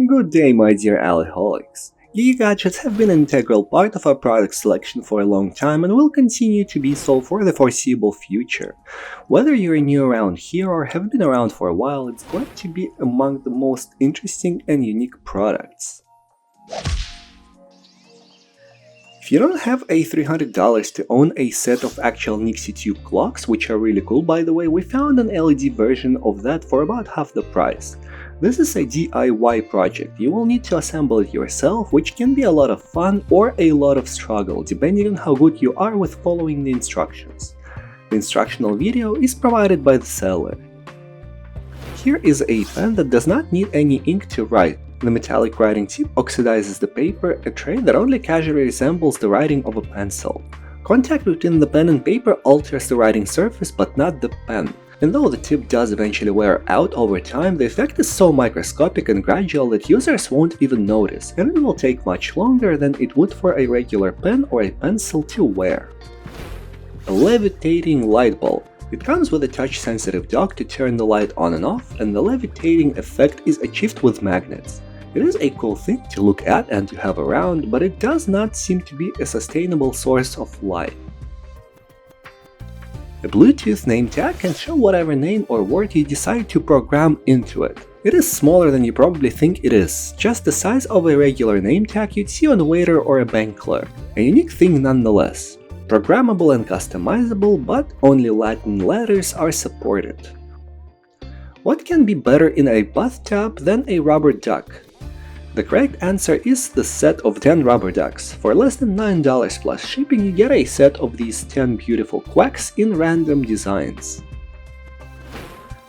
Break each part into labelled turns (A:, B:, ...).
A: Good day, my dear Aliholics. Geeky gadgets have been an integral part of our product selection for a long time and will continue to be so for the foreseeable future. Whether you're new around here or have been around for a while, it's going to be among the most interesting and unique products. If you don't have a $300 to own a set of actual GIXIE tube clocks, which are really cool by the way, we found an LED version of that for about half the price. This is a DIY project. You will need to assemble it yourself, which can be a lot of fun or a lot of struggle, depending on how good you are with following the instructions. The instructional video is provided by the seller. Here is a pen that does not need any ink to write. The metallic writing tip oxidizes the paper, a trait that only casually resembles the writing of a pencil. Contact between the pen and paper alters the writing surface, but not the pen. And though the tip does eventually wear out over time, the effect is so microscopic and gradual that users won't even notice, and it will take much longer than it would for a regular pen or a pencil to wear. A levitating light bulb. It comes with a touch-sensitive dock to turn the light on and off, and the levitating effect is achieved with magnets. It is a cool thing to look at and to have around, but it does not seem to be a sustainable source of light. A Bluetooth name tag can show whatever name or word you decide to program into it. It is smaller than you probably think it is, just the size of a regular name tag you'd see on a waiter or a bank clerk. A unique thing nonetheless. Programmable and customizable, but only Latin letters are supported. What can be better in a bathtub than a rubber duck? The correct answer is the set of 10 rubber ducks. For less than $9 plus shipping, you get a set of these 10 beautiful quacks in random designs.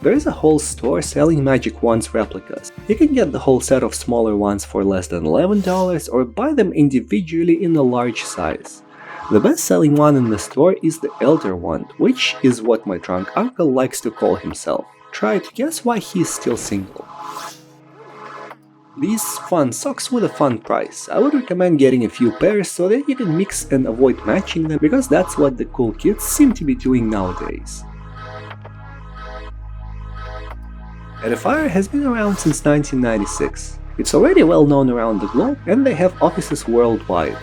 A: There is a whole store selling Magic Wands replicas. You can get the whole set of smaller ones for less than $11 or buy them individually in a large size. The best selling one in the store is the Elder Wand, which is what my drunk uncle likes to call himself. Try to guess why he is still single. These fun socks with a fun price. I would recommend getting a few pairs so that you can mix and avoid matching them, because that's what the cool kids seem to be doing nowadays. EDIFIER has been around since 1996. It's already well known around the globe and they have offices worldwide.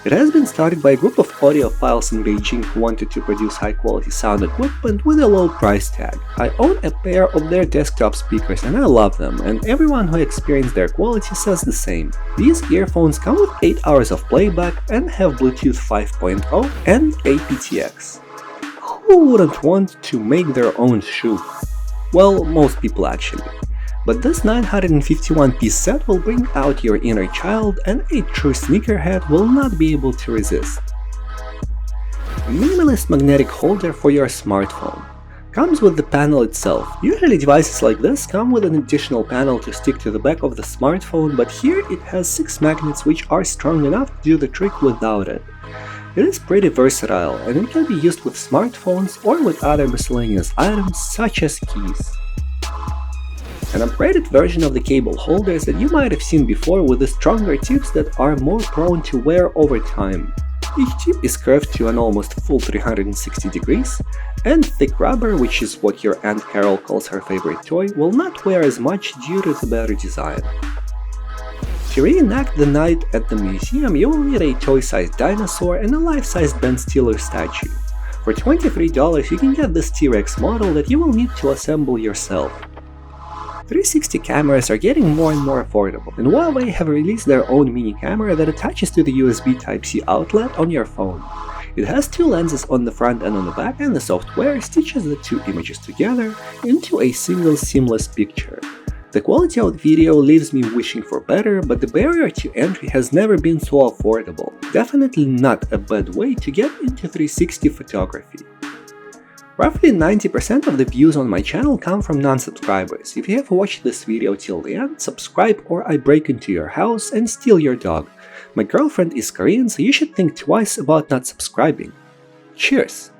A: It has been started by a group of audiophiles in Beijing who wanted to produce high-quality sound equipment with a low price tag. I own a pair of their desktop speakers and I love them, and everyone who experienced their quality says the same. These earphones come with 8 hours of playback and have Bluetooth 5.0 and aptX. Who wouldn't want to make their own shoe? Well, most people actually. But this 951-piece set will bring out your inner child, and a true sneakerhead will not be able to resist. A minimalist magnetic holder for your smartphone. Comes with the panel itself. Usually devices like this come with an additional panel to stick to the back of the smartphone, but here it has 6 magnets which are strong enough to do the trick without it. It is pretty versatile, and it can be used with smartphones or with other miscellaneous items such as keys. An upgraded version of the cable holders that you might have seen before, with the stronger tips that are more prone to wear over time. Each tip is curved to an almost full 360 degrees, and thick rubber, which is what your Aunt Carol calls her favorite toy, will not wear as much due to the better design. To reenact the night at the museum, you will need a toy-sized dinosaur and a life-sized Ben Stiller statue. For $23 you can get this T-Rex model that you will need to assemble yourself. 360 cameras are getting more and more affordable, and HUAWEI have released their own mini camera that attaches to the USB Type-C outlet on your phone. It has 2 lenses on the front and on the back, and the software stitches the 2 images together into a single seamless picture. The quality of the video leaves me wishing for better, but the barrier to entry has never been so affordable. Definitely not a bad way to get into 360 photography. Roughly 90% of the views on my channel come from non-subscribers. If you have watched this video till the end, subscribe or I break into your house and steal your dog. My girlfriend is Korean, so you should think twice about not subscribing. Cheers!